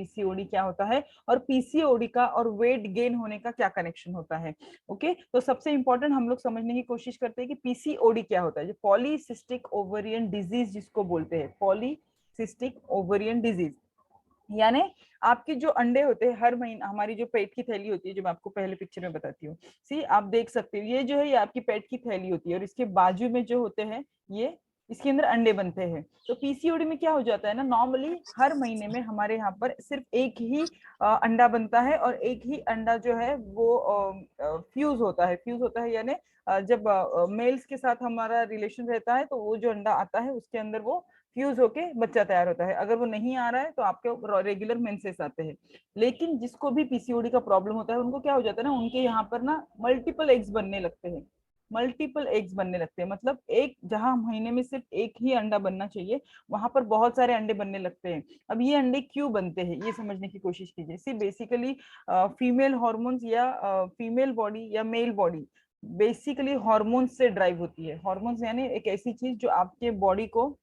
PCOD क्या होता है और पीसीओडी का और वेट गेन होने का क्या कनेक्शन होता है। ओके, तो सबसे इंपॉर्टेंट हम लोग समझने की कोशिश करते हैं कि पीसीओडी क्या होता है। जो पॉलीसिस्टिक ओवेरियन डिजीज जिसको बोलते हैं, पॉलीसिस्टिक ओवेरियन डिजीज, यानी आपके जो अंडे होते हैं हर महीना, हमारी जो पेट की थैली होती है, जो मैं आपको पहले पिक्चर में बताती हूँ, सी आप देख सकते हो, ये जो है ये आपकी पेट की थैली होती है और इसके बाजू में जो होते हैं ये, इसके अंदर अंडे बनते हैं। तो पीसीओडी में क्या हो जाता है ना, नॉर्मली हर महीने में हमारे यहाँ पर सिर्फ एक ही अंडा बनता है और एक ही अंडा जो है वो फ्यूज होता है। फ्यूज होता है यानी जब मेल्स के साथ हमारा रिलेशन रहता है तो वो जो अंडा आता है उसके अंदर वो फ्यूज होके बच्चा तैयार होता है। अगर वो नहीं आ रहा है तो आपके रेगुलर मेंसेस आते हैं। लेकिन जिसको भी पीसीओडी का प्रॉब्लम होता है उनको क्या हो जाता है ना, उनके यहाँ पर ना मल्टीपल एग्स बनने लगते हैं। मल्टीपल एग्स बनने लगते हैं मतलब एक, जहां महीने में सिर्फ एक ही अंडा बनना चाहिए वहां पर बहुत सारे अंडे बनने लगते हैं। अब ये अंडे क्यों बनते हैं ये समझने की कोशिश कीजिए। सी बेसिकली फीमेल हॉर्मोन्स या फीमेल बॉडी या मेल बॉडी बेसिकली हॉर्मोन्स से ड्राइव होती है। हॉर्मोन्स यानी एक ऐसी चीज जो आपके बॉडी को,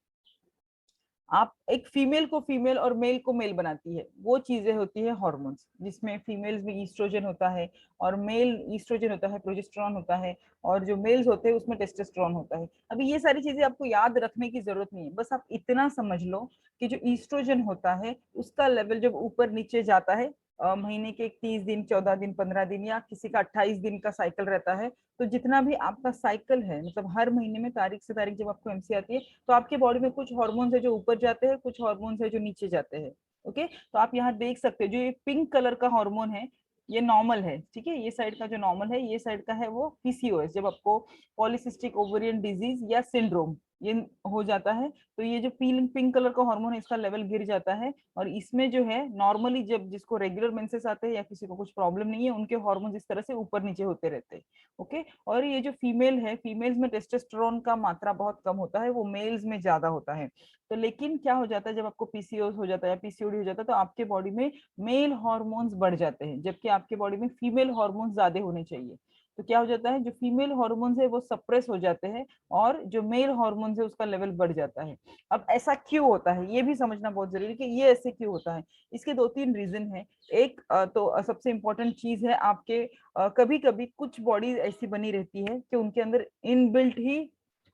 आप एक फीमेल को फीमेल और मेल को मेल बनाती है, वो चीजें होती है हॉर्मोन्स, जिसमें फीमेल्स में ईस्ट्रोजन होता है और मेल ईस्ट्रोजन होता है, प्रोजेस्टेरॉन होता है, और जो मेल्स होते हैं उसमें टेस्टोस्टेरोन होता है। अभी ये सारी चीजें आपको याद रखने की जरूरत नहीं है, बस आप इतना समझ लो कि जो ईस्ट्रोजन होता है उसका लेवल जब ऊपर नीचे जाता है, महीने के 30 दिन, 14 दिन, 15 दिन या किसी का 28 दिन का साइकिल रहता है, तो जितना भी आपका साइकिल है, मतलब हर महीने में तारीख से तारीख जब आपको एमसी आती है तो आपके बॉडी में कुछ हार्मोन्स है जो ऊपर जाते हैं, कुछ हार्मोन्स है जो नीचे जाते हैं। ओके, तो आप यहाँ देख सकते हो जो ये पिंक कलर का हार्मोन है ये नॉर्मल है, ठीक है, ये साइड का जो नॉर्मल है, ये साइड का है वो पीसीओएस। जब आपको पॉलिसिस्टिक ओवेरियन डिजीज या सिंड्रोम ये हो जाता है तो ये जो पिंक कलर का हार्मोन है इसका लेवल गिर जाता है, और इसमें जो है नॉर्मली जब जिसको रेगुलर मेंसेस आते हैं या किसी को कुछ प्रॉब्लम नहीं है उनके हार्मोन इस तरह से ऊपर नीचे होते रहते हैं। ओके, और ये जो फीमेल है, फीमेल्स में टेस्टोस्टेरोन का मात्रा बहुत कम होता है, वो मेल्स में ज्यादा होता है। तो लेकिन क्या हो जाता है जब आपको पीसीओएस हो जाता है या पीसीओडी हो जाता है तो आपके बॉडी में मेल हार्मोन्स बढ़ जाते हैं जबकि आपके बॉडी में फीमेल हार्मोन्स ज्यादा होने चाहिए। तो क्या हो जाता है, जो फीमेल हार्मोन्स है वो सप्रेस हो जाते हैं और जो मेल हार्मोन्स है उसका लेवल बढ़ जाता है। अब ऐसा क्यों होता है ये भी समझना बहुत जरूरी है कि ये ऐसे क्यों होता है। इसके दो तीन रीजन है। एक तो सबसे इंपॉर्टेंट चीज है आपके, कभी कभी कुछ बॉडी ऐसी बनी रहती है कि उनके अंदर इनबिल्ट ही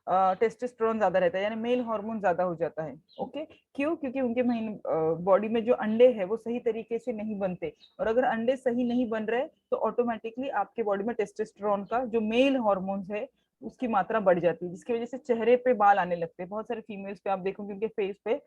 टेस्टोस्टेरोन ज्यादा रहता है यानी मेल हार्मोन ज्यादा हो जाता है। ओके, क्यों? क्योंकि उनके बॉडी में जो अंडे है वो सही तरीके से नहीं बनते, और अगर अंडे सही नहीं बन रहे तो ऑटोमेटिकली आपके बॉडी में टेस्टोस्टेरोन का जो मेल हार्मोन्स है उसकी मात्रा बढ़ जाती है, जिसकी वजह से चेहरे पे बाल आने लगते हैं। बहुत सारे फीमेल्स पे आप देखोगे उनके फेस पे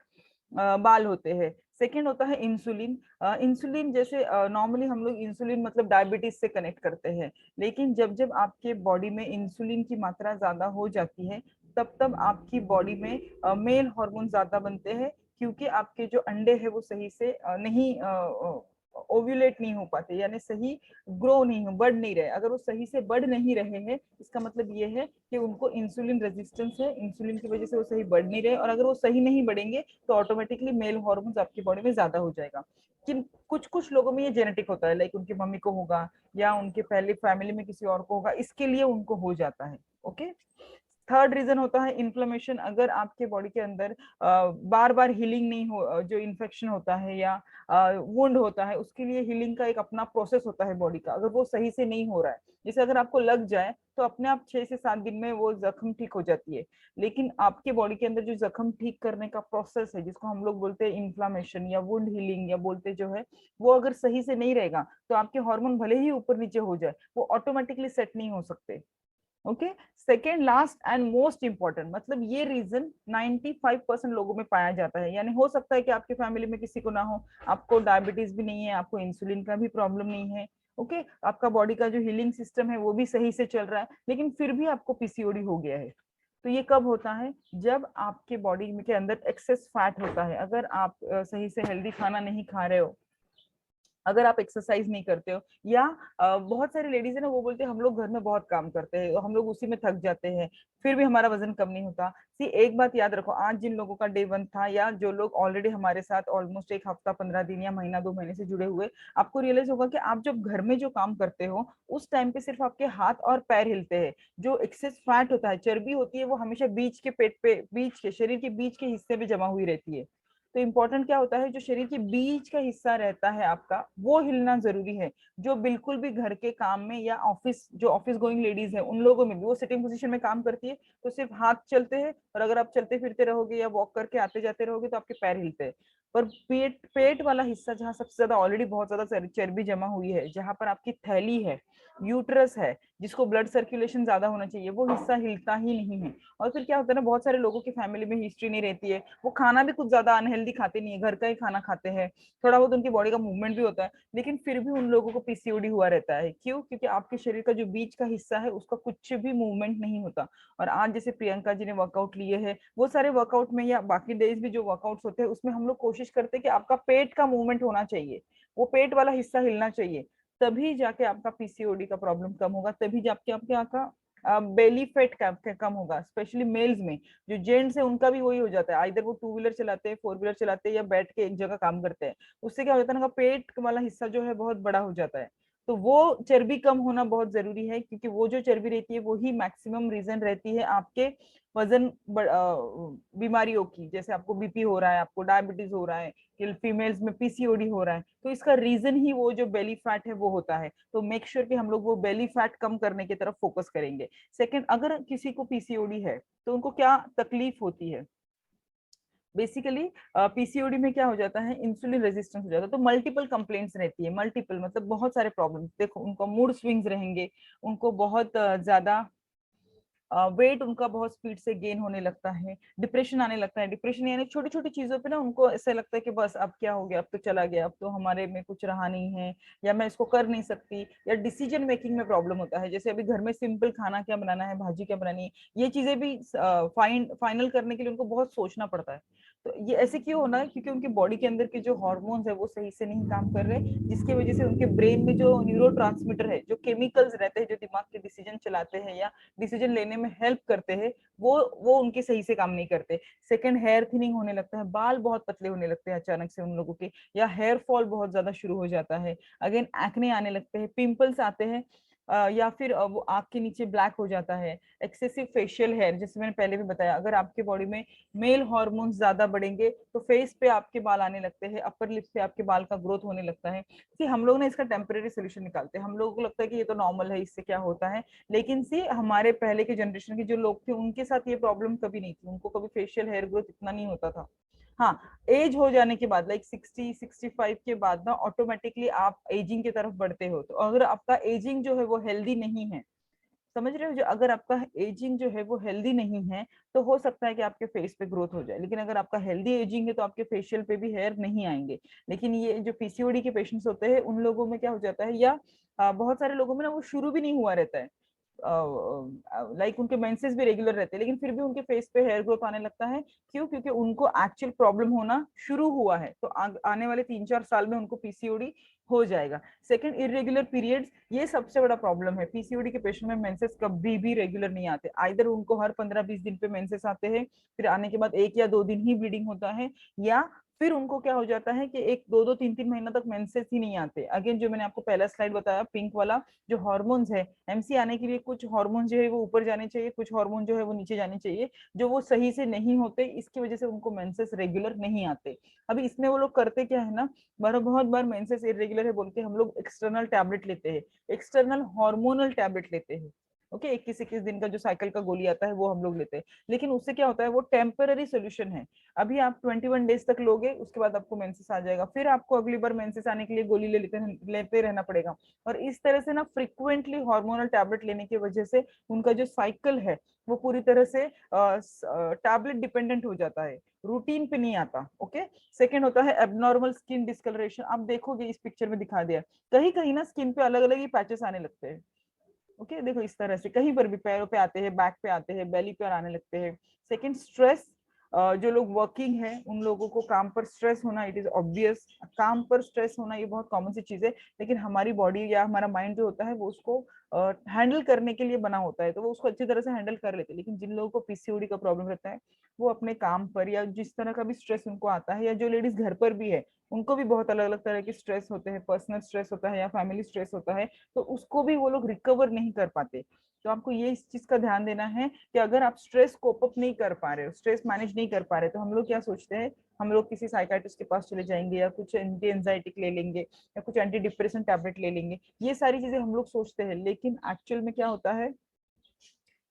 बाल होते हैं। सेकेंड होता है इंसुलिन। इंसुलिन जैसे नॉर्मली हम लोग इंसुलिन मतलब डायबिटीज से कनेक्ट करते हैं, लेकिन जब जब आपके बॉडी में इंसुलिन की मात्रा ज्यादा हो जाती है तब तब आपकी बॉडी में मेल हार्मोन ज्यादा बनते हैं, क्योंकि आपके जो अंडे हैं वो सही से नहीं ओव्यूलेट नहीं हो पाते, यानी सही ग्रो नहीं हो, बढ़ नहीं रहे। अगर वो सही से बढ़ नहीं रहे हैं इसका मतलब ये है कि उनको इंसुलिन रेजिस्टेंस है, इंसुलिन की वजह से वो सही बढ़ नहीं रहे, और अगर वो सही नहीं बढ़ेंगे तो ऑटोमेटिकली मेल हार्मोन्स आपकी बॉडी में ज्यादा हो जाएगा। किन कुछ कुछ लोगों में ये जेनेटिक होता है, लाइक उनकी मम्मी को होगा या उनके पहले फैमिली में किसी और को होगा, इसके लिए उनको हो जाता है। ओके, थर्ड रीजन होता है इन्फ्लेमेशन। अगर आपके बॉडी के अंदर बार बार हीलिंग नहीं हो, जो इन्फेक्शन होता है या वुंड होता है उसके लिए हीलिंग का एक अपना प्रोसेस होता है बॉडी का, अगर वो सही से नहीं हो रहा है, जैसे अगर आपको लग जाए तो अपने आप 6 से 7 दिन में वो जख्म ठीक हो जाती है, लेकिन आपके बॉडी के अंदर जो जख्म ठीक करने का प्रोसेस है जिसको हम लोग बोलते हैं इन्फ्लामेशन या वुंड हीलिंग या बोलते जो है, वो अगर सही से नहीं रहेगा तो आपके हार्मोन भले ही ऊपर नीचे हो जाए वो ऑटोमेटिकली सेट नहीं हो सकते। Okay, second last and most important, मतलब ये रीजन 95% लोगों में पाया जाता है, यानी हो सकता है कि आपके फैमिली में किसी को ना हो, आपको डायबिटीज भी नहीं है, आपको इंसुलिन का भी प्रॉब्लम नहीं है, ओके, आपका बॉडी का जो हीलिंग सिस्टम है वो भी सही से चल रहा है, लेकिन फिर भी आपको पीसीओडी हो गया है। तो ये कब होता है, जब आपके बॉडी के अंदर एक्सेस फैट होता है। अगर आप सही से हेल्दी खाना नहीं खा रहे हो, अगर आप एक्सरसाइज नहीं करते हो, या बहुत सारी लेडीज है ना वो बोलते हैं हम लोग घर में बहुत काम करते हैं, हम लोग उसी में थक जाते हैं फिर भी हमारा वजन कम नहीं होता। सी एक बात याद रखो, आज जिन लोगों का डे 1 था या जो लोग ऑलरेडी हमारे साथ ऑलमोस्ट एक हफ्ता 15 दिन या महीना 2 महीने से जुड़े हुए, आपको रियलाइज होगा कि आप जब घर में जो काम करते हो उस टाइम पे सिर्फ आपके हाथ और पैर हिलते हैं। जो एक्सेस फैट होता है, चर्बी होती है, वो हमेशा बीच के पेट पे, बीच के शरीर के बीच के हिस्से पे जमा हुई रहती है। तो इम्पोर्टेंट क्या होता है, जो शरीर के बीच का हिस्सा रहता है आपका, वो हिलना जरूरी है। जो बिल्कुल भी घर के काम में या ऑफिस, जो ऑफिस गोइंग लेडीज है उन लोगों में भी, वो सिटिंग पोजीशन में काम करती है तो सिर्फ हाथ चलते हैं, और अगर आप चलते फिरते रहोगे या वॉक करके आते जाते रहोगे तो आपके पैर हिलते हैं। पर पेट पेट वाला हिस्सा, जहाँ सबसे ज्यादा ऑलरेडी बहुत ज्यादा चर्बी जमा हुई है, जहां पर आपकी थैली है, यूट्रस है, जिसको ब्लड सर्कुलेशन ज्यादा होना चाहिए, वो हिस्सा हिलता ही नहीं है। और फिर क्या होता है ना, बहुत सारे लोगों की फैमिली में हिस्ट्री नहीं रहती है, वो खाना भी कुछ ज्यादा अनहेल्दी खाते नहीं है, घर का ही खाना खाते हैं, थोड़ा बहुत उनकी बॉडी का मूवमेंट भी होता है, लेकिन फिर भी उन लोगों को पीसीओडी हुआ रहता है। क्यों? क्योंकि आपके शरीर का जो बीच का हिस्सा है उसका कुछ भी मूवमेंट नहीं होता। और आज जैसे प्रियंका जी ने वर्कआउट लिए है, वो सारे वर्कआउट में या बाकी डेज भी जो वर्कआउट्स होते हैं उसमें हम लोग कोशिश करते हैं कि आपका पेट का मूवमेंट होना चाहिए, वो पेट वाला हिस्सा हिलना चाहिए, तभी जाके आपका पीसीओडी का प्रॉब्लम कम होगा, तभी जाके आपके आपका बेली फैट कम होगा, स्पेशली मेल्स में। जो जेंट्स है उनका भी वही हो जाता है, आइधर वो टू व्हीलर चलाते हैं, फोर व्हीलर चलाते हैं, या बैठ के एक जगह काम करते हैं, उससे क्या होता है ना, पेट वाला हिस्सा जो है बहुत बड़ा हो जाता है। तो वो चर्बी कम होना बहुत जरूरी है, क्योंकि वो जो चर्बी रहती है वो ही मैक्सिमम रीजन रहती है आपके वजन बीमारियों की। जैसे आपको बीपी हो रहा है, आपको डायबिटीज हो रहा है, कि फीमेल्स में पीसीओडी हो रहा है, तो इसका रीजन ही वो जो बेली फैट है वो होता है। तो मेक श्योर कि हम लोग वो बेली फैट कम करने की तरफ फोकस करेंगे। सेकंड, अगर किसी को पीसीओडी है तो उनको क्या तकलीफ होती है, बेसिकली पीसीओडी में क्या हो जाता है, इंसुलिन रेजिस्टेंस हो जाता है, तो मल्टीपल कंप्लेंट्स रहती है, मल्टीपल मतलब बहुत सारे प्रॉब्लम्स। देखो, उनको मूड स्विंग्स रहेंगे, उनको बहुत ज्यादा वेट उनका बहुत स्पीड से गेन होने लगता है, डिप्रेशन आने लगता है। डिप्रेशन यानी छोटी छोटी चीजों पे ना उनको ऐसा लगता है कि बस अब क्या हो गया, अब तो चला गया, अब तो हमारे में कुछ रहा नहीं है, या मैं इसको कर नहीं सकती, या डिसीजन मेकिंग में प्रॉब्लम होता है। जैसे अभी घर में सिंपल खाना क्या बनाना है, भाजी क्या बनानी है, ये चीजें भी फाइनल करने के लिए उनको बहुत सोचना पड़ता है। तो ये ऐसे क्यों होना है, क्योंकि उनकी बॉडी के अंदर के जो हॉर्मोन्स है वो सही से नहीं काम कर रहे, जिसकी वजह से उनके ब्रेन में जो न्यूरो है, जो केमिकल्स रहते हैं जो दिमाग के डिसीजन चलाते हैं या डिसीजन लेने में हेल्प करते हैं, वो उनके सही से काम नहीं करते। सेकंड, हेयर थिनिंग होने लगता है, बाल बहुत पतले होने लगते हैं अचानक से उन लोगों के, या हेयर फॉल बहुत ज्यादा शुरू हो जाता है। अगेन एक्ने आने लगते हैं, पिंपल्स आते हैं, या फिर वो आंख के नीचे ब्लैक हो जाता है। एक्सेसिव फेशियल हेयर, जैसे मैंने पहले भी बताया, अगर आपके बॉडी में मेल हार्मोन्स ज्यादा बढ़ेंगे तो फेस पे आपके बाल आने लगते हैं, अपर लिप पे आपके बाल का ग्रोथ होने लगता है। कि हम लोग ना इसका टेम्परेरी सोल्यूशन निकालते हैं, हम लोगों को लगता है कि ये तो नॉर्मल है, इससे क्या होता है, लेकिन सी हमारे पहले के जनरेशन के जो लोग थे उनके साथ ये प्रॉब्लम कभी नहीं थी, उनको कभी फेशियल हेयर ग्रोथ इतना नहीं होता था। हाँ, एज हो जाने के बाद, लाइक 60-65 के बाद ना ऑटोमेटिकली आप एजिंग की तरफ बढ़ते हो। तो अगर आपका एजिंग जो है वो हेल्दी नहीं है, समझ रहे हो, जो अगर आपका एजिंग जो है वो हेल्दी नहीं है, तो हो सकता है कि आपके फेस पे ग्रोथ हो जाए, लेकिन अगर आपका हेल्दी एजिंग है तो आपके फेशियल पे भी हेयर नहीं आएंगे। लेकिन ये जो पीसीओडी के पेशेंट्स होते हैं उन लोगों में क्या हो जाता है, या बहुत सारे लोगों में ना वो शुरू भी नहीं हुआ रहता है, लाइक उनके मेंसेस भी रेगुलर रहते हैं, लेकिन फिर भी उनके फेस पे हेयर ग्रोथ आने लगता है। क्यों? क्योंकि उनको एक्चुअल प्रॉब्लम होना शुरू हुआ है, तो आने वाले 3-4 साल में उनको पीसीओडी हो जाएगा। सेकंड, इरेगुलर पीरियड्स, ये सबसे बड़ा प्रॉब्लम है पीसीओडी के पेशेंट में। मेंसेस कभी भी रेगुलर नहीं आते, आइदर उनको हर 15-20 दिन पे मेंसेस आते हैं, फिर आने के बाद 1 या 2 दिन ही ब्लीडिंग होता है, या फिर उनको क्या हो जाता है कि 1-2-3-3 महीना तक मेंसेस ही नहीं आते। अगेन, जो मैंने आपको पहला स्लाइड बताया पिंक वाला, जो हॉर्मोन्स है, एमसी आने के लिए कुछ हार्मोन जो है वो ऊपर जाने चाहिए, कुछ हार्मोन जो है वो नीचे जाने चाहिए, जो वो सही से नहीं होते, इसकी वजह से उनको मेंसेस रेगुलर नहीं आते। अभी इसमें वो लोग करते क्या है ना, बहुत बार मेंसेस इरेगुलर है बोल के हम लोग एक्सटर्नल टैबलेट लेते हैं, एक्सटर्नल हार्मोनल टैबलेट लेते हैं। ओके, 21-21 दिन का जो साइकिल का गोली आता है वो हम लोग लेते हैं, लेकिन उससे क्या होता है, वो टेम्पररी सोल्यूशन है। अभी आप 21 डेज तक लोगे, उसके बाद आपको मेंसेस आ जाएगा, फिर आपको अगली बार मेंसेस आने के लिए गोली लेते रहना पड़ेगा। और इस तरह से ना फ्रिक्वेंटली हार्मोनल टैबलेट लेने की वजह से उनका जो साइकिल है वो पूरी तरह से टैबलेट डिपेंडेंट हो जाता है, रूटीन पे नहीं आता। ओके, सेकेंड होता है एबनॉर्मल स्किन डिस्कलरेशन। आप देखोगे इस पिक्चर में दिखा दिया, कहीं कहीं ना स्किन पे अलग अलग ही पैचेस आने लगते हैं। ओके, देखो इस तरह से कहीं पर भी पैरों पे आते हैं, बैक पे आते हैं, बेली पे आने लगते हैं। सेकंड, स्ट्रेस, जो लोग वर्किंग है उन लोगों को काम पर स्ट्रेस होना, इट इज ऑब्वियस, काम पर स्ट्रेस होना ये बहुत कॉमन सी चीज है, लेकिन हमारी बॉडी या हमारा माइंड जो होता है वो उसको हैंडल करने के लिए बना होता है, तो वो उसको अच्छी तरह से हैंडल कर लेते हैं। लेकिन जिन लोगों को पीसीओडी का प्रॉब्लम रहता है, वो अपने काम पर या जिस तरह का भी स्ट्रेस उनको आता है, या जो लेडीज घर पर भी है उनको भी बहुत अलग अलग तरह के स्ट्रेस होते हैं, पर्सनल स्ट्रेस होता है या फैमिली स्ट्रेस होता है, तो उसको भी वो लोग रिकवर नहीं कर पाते। तो आपको ये इस चीज का ध्यान देना है कि अगर आप स्ट्रेस कोप अप नहीं कर पा रहे हो, स्ट्रेस मैनेज नहीं कर पा रहे, तो हम लोग क्या सोचते हैं, हम लोग किसी साइकाइट्रिस्ट के पास चले जाएंगे या कुछ एंटी एंजाइटिक ले लेंगे या कुछ एंटी डिप्रेशन टैबलेट ले लेंगे, ये सारी चीजें हम लोग सोचते हैं, लेकिन एक्चुअल में क्या होता है,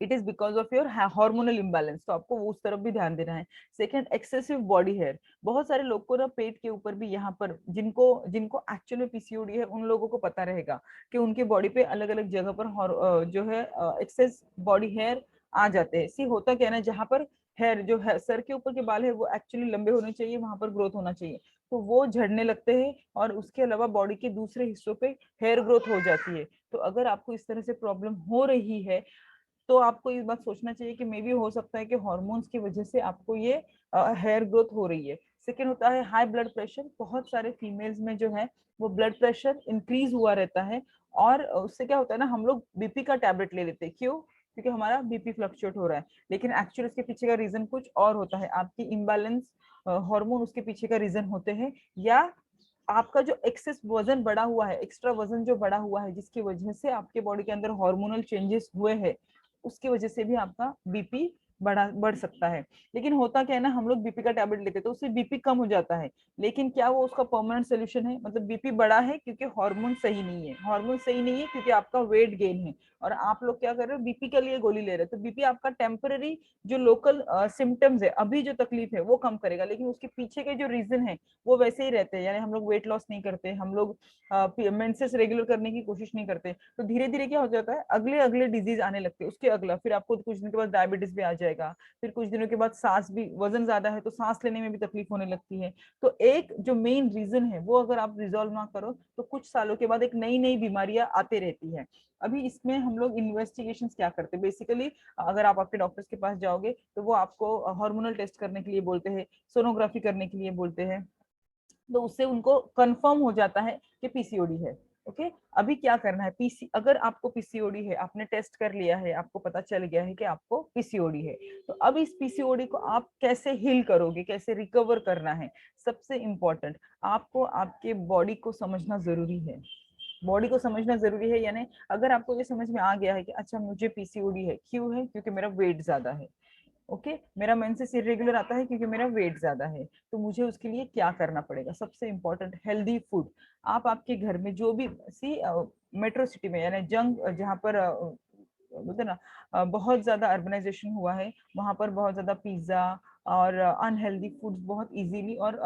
it is because of your hormonal imbalance. तो आपको उस तरफ भी ध्यान देना है। Second, excessive body hair. बहुत सारे लोग को ना पेट के ऊपर भी, यहाँ पर जिनको जिनको एक्चुअल में पीसीओडी है उन लोगों को पता रहेगा कि उनके बॉडी पे अलग अलग जगह पर जो है एक्सेस बॉडी हेयर आ जाते हैं। सी होता क्या है ना, जहाँ पर हेयर जो है सर के ऊपर के बाल है वो एक्चुअली लंबे होने चाहिए, वहां पर ग्रोथ होना चाहिए, तो वो झड़ने लगते हैं और उसके अलावा बॉडी के दूसरे हिस्सों पे हेयर ग्रोथ हो जाती है। तो अगर आपको इस तरह से प्रॉब्लम हो रही है तो आपको इस बात सोचना चाहिए कि मे बी हो सकता है कि हार्मोन्स की वजह से आपको ये हेयर ग्रोथ हो रही है। सेकेंड होता है हाई ब्लड प्रेशर। बहुत सारे फीमेल्स में जो है वो ब्लड प्रेशर इंक्रीज हुआ रहता है, और उससे क्या होता है ना, हम लोग बीपी का टैबलेट ले लेते हैं। क्यों? क्योंकि हमारा बीपी फ्लक्चुएट हो रहा है, लेकिन एक्चुअली उसके पीछे का रीजन कुछ और होता है। आपकी इम्बैलेंस हार्मोन उसके पीछे का रीजन होते हैं, या आपका जो एक्सेस वजन बढ़ा हुआ है, एक्स्ट्रा वजन जो बढ़ा हुआ है, जिसकी वजह से आपके बॉडी के अंदर हार्मोनल चेंजेस हुए हैं, उसकी वजह से भी आपका बीपी बढ़ सकता है। लेकिन होता क्या है ना, हम लोग बीपी का टैबलेट लेते हैं तो उससे बीपी कम हो जाता है, लेकिन क्या वो उसका परमानेंट सोल्यूशन है? मतलब बीपी बढ़ा है क्योंकि हार्मोन सही नहीं है, हार्मोन सही नहीं है क्योंकि आपका वेट गेन है, और आप लोग क्या कर रहे हो, बीपी के लिए गोली ले रहे हो। तो बीपी आपका टेम्पररी जो लोकल सिम्टम्स है, अभी जो तकलीफ है वो कम करेगा, लेकिन उसके पीछे के जो रीजन है वो वैसे ही रहते हैं। यानी हम लोग वेट लॉस नहीं करते, हम लोग मेंसेस रेगुलर करने की कोशिश नहीं करते, तो धीरे धीरे क्या हो जाता है, अगले अगले डिजीज आने लगते हैं, उसके अगला फिर आपको कुछ दिन के बाद डायबिटीज भी आ जाएगा, फिर कुछ दिनों के बाद सांस भी, वजन ज्यादा है तो सांस लेने में भी तकलीफ होने लगती है। तो एक जो मेन रीजन है वो अगर आप रिजॉल्व ना करो तो कुछ सालों के बाद एक नई नई बीमारियां आते रहती है। अभी इसमें हम लोग इन्वेस्टिगेशंस क्या करते हैं बेसिकली, अगर आप आपके डॉक्टर्स के पास जाओगे तो वो आपको हार्मोनल टेस्ट करने के लिए बोलते हैं, सोनोग्राफी करने के लिए बोलते हैं, तो उससे उनको कंफर्म हो जाता है कि पीसीओडी है। ओके, अभी क्या करना है, पीसी अगर आपको पीसीओडी है, आपने टेस्ट कर लिया है, आपको पता चल गया है कि आपको पीसीओडी है, तो अब इस पीसीओडी को आप कैसे हील करोगे, कैसे रिकवर करना है? सबसे इंपॉर्टेंट, आपको आपके बॉडी को समझना जरूरी है। बॉडी को समझना जरूरी है, यानी अगर आपको ये समझ में आ गया है कि अच्छा मुझे पीसीओडी है, क्यों है? क्योंकि मेरा वेट ज्यादा है। ओके, मेरा मेंसेस इरेगुलर आता है क्योंकि मेरा वेट ज्यादा है, तो मुझे उसके लिए क्या करना पड़ेगा? सबसे इंपॉर्टेंट, हेल्दी फूड। आप आपके घर में जो भी सी मेट्रो सिटी में, यानी जंग जहाँ पर बोलते ना बहुत ज्यादा अर्बनाइजेशन हुआ है, वहां पर बहुत ज्यादा पिज्जा और अनहेल्दी फूड्स बहुत इजीली और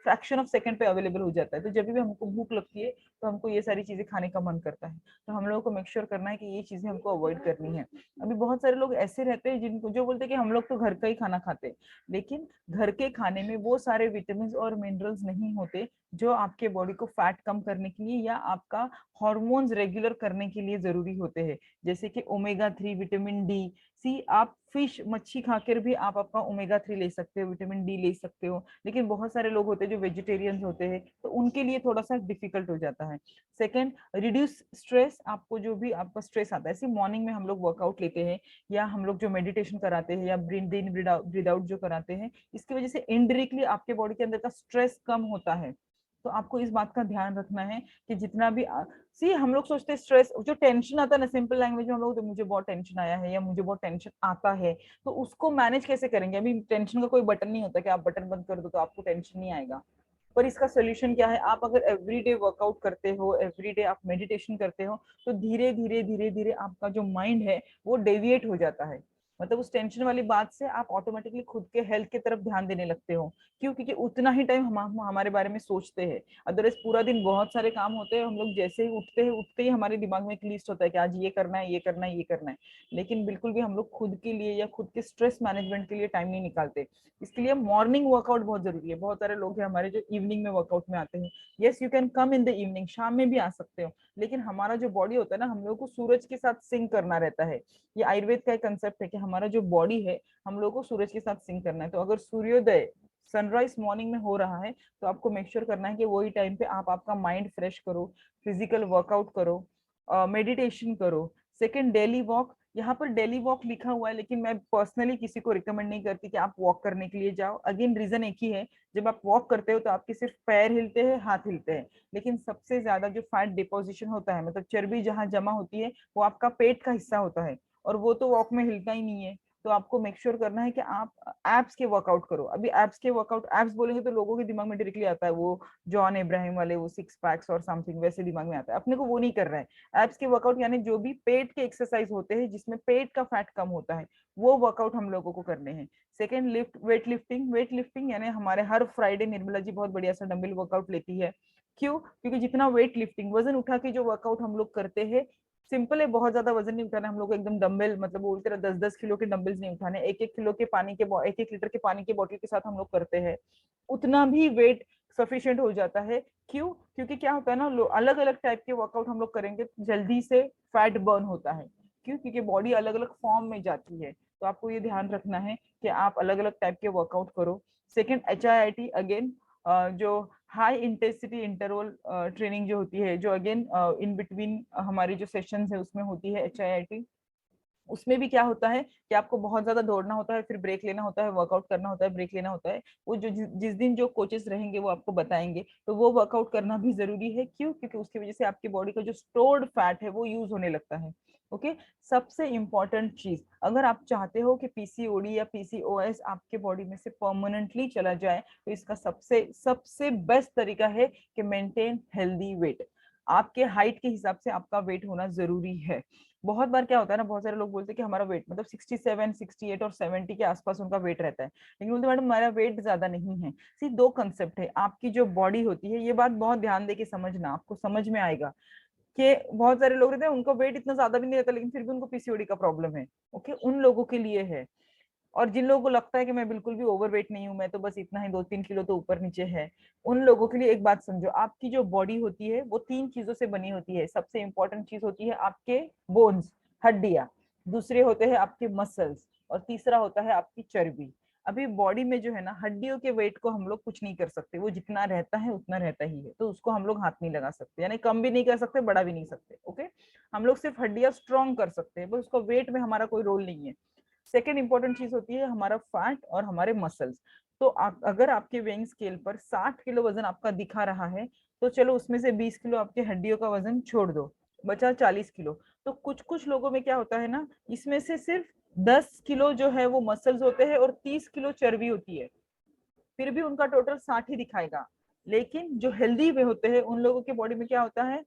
फ्रैक्शन ऑफ सेकंड पे अवेलेबल हो जाता है। तो जब भी हमको भूख लगती है तो हमको ये सारी चीजें खाने का मन करता है, तो हम लोगों को मेक श्योर करना है कि ये चीजें हमको अवॉइड करनी है। अभी बहुत सारे लोग ऐसे रहते हैं जिनको जो बोलते हैं कि हम लोग तो घर का ही खाना खाते हैं, लेकिन घर के खाने में वो सारे विटामिन और मिनरल्स नहीं होते जो आपके बॉडी को फैट कम करने के लिए या आपका हार्मोन्स रेगुलर करने के लिए जरूरी होते हैं, जैसे कि ओमेगा 3, विटामिन डी। सी आप फिश मच्छी खाकर भी आप आपका ओमेगा 3 ले सकते हो, विटामिन डी ले सकते हो, लेकिन बहुत सारे लोग होते हैं जो वेजिटेरियंस होते हैं, तो उनके लिए थोड़ा सा डिफिकल्ट हो जाता है। Second, reduce stress. आपको जो भी आपका स्ट्रेस आता है, ऐसे मॉर्निंग में हम लोग वर्कआउट लेते हैं या हम लोग जो मेडिटेशन कराते हैं या ब्रीथ इन ब्रीथ आउट जो कराते हैं, इसकी वजह से इनडायरेक्टली आपके बॉडी के अंदर का स्ट्रेस कम होता है। तो आपको इस बात का ध्यान रखना है कि जितना भी सी हम लोग सोचते हैं स्ट्रेस, जो टेंशन आता है ना, सिंपल लैंग्वेज में हम लोग, तो मुझे बहुत टेंशन आया है या मुझे बहुत टेंशन आता है, तो उसको मैनेज कैसे करेंगे? अभी टेंशन का कोई बटन नहीं होता कि आप बटन बंद कर दो तो आपको टेंशन नहीं आएगा। पर इसका सोल्यूशन क्या है, आप अगर एवरीडे वर्कआउट करते हो, एवरीडे आप मेडिटेशन करते हो, तो धीरे धीरे धीरे धीरे आपका जो माइंड है वो डेविएट हो जाता है। मतलब उस टेंशन वाली बात से आप ऑटोमेटिकली खुद के हेल्थ की तरफ ध्यान देने लगते हो। क्यों? क्योंकि उतना ही टाइम हम हमारे बारे में सोचते हैं। अदरवाइज पूरा दिन बहुत सारे काम होते हैं, हम लोग जैसे ही उठते हैं, उठते ही हमारे दिमाग में एक लिस्ट होता है कि आज ये करना है, ये करना है, ये करना है, लेकिन बिल्कुल भी हम लोग खुद के लिए या खुद के स्ट्रेस मैनेजमेंट के लिए टाइम नहीं निकालते। इसके लिए मॉर्निंग वर्कआउट बहुत जरूरी है। बहुत सारे लोग हैं हमारे जो इवनिंग में वर्कआउट में आते हैं। Yes, you can come in the evening, शाम में भी आ सकते हो, लेकिन हमारा जो बॉडी होता है ना, हम लोग को सूरज के साथ सिंक करना रहता है। ये आयुर्वेद का एक कंसेप्ट है कि हमारा जो बॉडी है, हम लोग को सूरज के साथ सिंक करना है। तो अगर सूर्योदय सनराइज मॉर्निंग में हो रहा है तो आपको मेक श्योर करना है कि वही टाइम पे आप आपका माइंड फ्रेश करो, फिजिकल वर्कआउट करो, मेडिटेशन करो। Second, daily walk. यहाँ पर डेली वॉक लिखा हुआ है, लेकिन मैं पर्सनली किसी को रिकमेंड नहीं करती कि आप वॉक करने के लिए जाओ। अगेन रीजन एक ही है, जब आप वॉक करते हो तो आपके सिर्फ पैर हिलते हैं, हाथ हिलते हैं, लेकिन सबसे ज्यादा जो फैट डिपोजिशन होता है, मतलब चर्बी जहाँ जमा होती है, वो आपका पेट का हिस्सा होता है, और वो तो वॉक में हिलता ही नहीं है। तो आपको मेक श्योर करना है कि आप एब्स के वर्कआउट करो। अभी एब्स के वर्कआउट, एब्स बोलेंगे तो लोगों के दिमाग में डायरेक्टली आता है वो जॉन इब्राहिम वाले वो 6 पैक्स और समथिंग वैसे दिमाग में आता है। अपने को वो नहीं कर रहा है। एब्स के वर्कआउट यानी जो भी पेट के एक्सरसाइज होते हैं जिसमें पेट का फैट कम होता है, वो वर्कआउट हम लोगों को करने हैं। Second, weight lifting. Weight lifting यानी हमारे हर फ्राइडे निर्मला जी बहुत बढ़िया सा डंबल वर्कआउट लेती है। क्यों? क्योंकि जितना वेट लिफ्टिंग वजन उठा के जो वर्कआउट हम लोग करते हैं, सिंपल है, बहुत ज्यादा वजन नहीं उठाना हम लोग को, एकदम डंबल मतलब बोलते रहे 10-10 किलो के डंबल्स नहीं उठाने, 1-1 किलो के पानी के 1-1 लीटर के पानी के बोतल के साथ हम लोग करते हैं, उतना भी वेट सफिशिएंट हो जाता है। क्यों? क्योंकि क्या होता है ना, अलग अलग टाइप के वर्कआउट हम लोग करेंगे जल्दी से फैट बर्न होता है। क्यों? क्योंकि बॉडी अलग अलग फॉर्म में जाती है। तो आपको ये ध्यान रखना है कि आप अलग अलग टाइप के वर्कआउट करो। सेकेंड, HIIT अगेन, जो हाई इंटेंसिटी इंटरवल ट्रेनिंग जो होती है, जो अगेन इन बिटवीन हमारी जो सेशंस है उसमें होती है HIIT। उसमें भी क्या होता है कि आपको बहुत ज्यादा दौड़ना होता है, फिर ब्रेक लेना होता है, वर्कआउट करना होता है, ब्रेक लेना होता है। वो जो जिस दिन जो कोचेस रहेंगे वो आपको बताएंगे, तो वो वर्कआउट करना भी जरूरी है। क्यों? क्योंकि उसकी वजह से आपकी बॉडी का जो स्टोर्ड फैट है वो यूज होने लगता है। ओके, सबसे इंपॉर्टेंट चीज, अगर आप चाहते हो कि पीसीओडी या PCOS आपके बॉडी में से परमानेंटली चला जाए, तो इसका सबसे सबसे बेस्ट तरीका है कि मेंटेन हेल्दी वेट। आपके हाइट के हिसाब से आपका वेट होना जरूरी है। बहुत बार क्या होता है ना, बहुत सारे लोग बोलते हैं कि हमारा वेट मतलब 67, 68 और 70 के आसपास उनका वेट रहता है, लेकिन बोलते मैडम हमारा वेट ज्यादा नहीं है। सिर्फ दो कंसेप्ट है, आपकी जो बॉडी होती है, ये बात बहुत ध्यान दे के समझना, आपको समझ में आएगा कि बहुत सारे लोग रहते हैं उनका वेट इतना ज्यादा भी नहीं रहता लेकिन फिर भी उनको पीसीओडी का प्रॉब्लम है। ओके, उन लोगों के लिए है। और जिन लोगों को लगता है कि मैं बिल्कुल भी ओवरवेट नहीं हूं, मैं तो बस इतना ही 2-3 किलो तो ऊपर नीचे है, उन लोगों के लिए एक बात समझो, आपकी जो बॉडी होती है वो 3 चीजों से बनी होती है। सबसे इंपॉर्टेंट चीज होती है आपके बोन्स, हड्डियां, दूसरे होते हैं आपके मसल्स, और तीसरा होता है आपकी चर्बी। अभी बॉडी में जो है ना, हड्डियों के वेट को हम लोग कुछ नहीं कर सकते, वो जितना रहता है उतना रहता ही है, तो उसको हम लोग हाथ नहीं लगा सकते, यानी कम भी नहीं कर सकते, बड़ा भी नहीं सकते। ओके, हम लोग सिर्फ हड्डियां स्ट्रॉन्ग कर सकते हैं, बस उसका वेट में हमारा कोई रोल नहीं है। सेकेंड इंपॉर्टेंट चीज होती है हमारा फैट और हमारे मसल्स। तो अगर आपके वेइंग स्केल पर 60 किलो वजन आपका दिखा रहा है, तो चलो उसमें से 20 किलो आपके हड्डियों का वजन छोड़ दो, बचा 40 किलो। तो कुछ कुछ लोगों में क्या होता है ना, इसमें से सिर्फ 10 किलो जो है वो मसल्स होते हैं और 30 किलो चर्बी होती है, फिर भी उनका टोटल 60 ही दिखाएगा। लेकिन जो हेल्दी वे होते हैं उन लोगों के बॉडी में क्या होता है,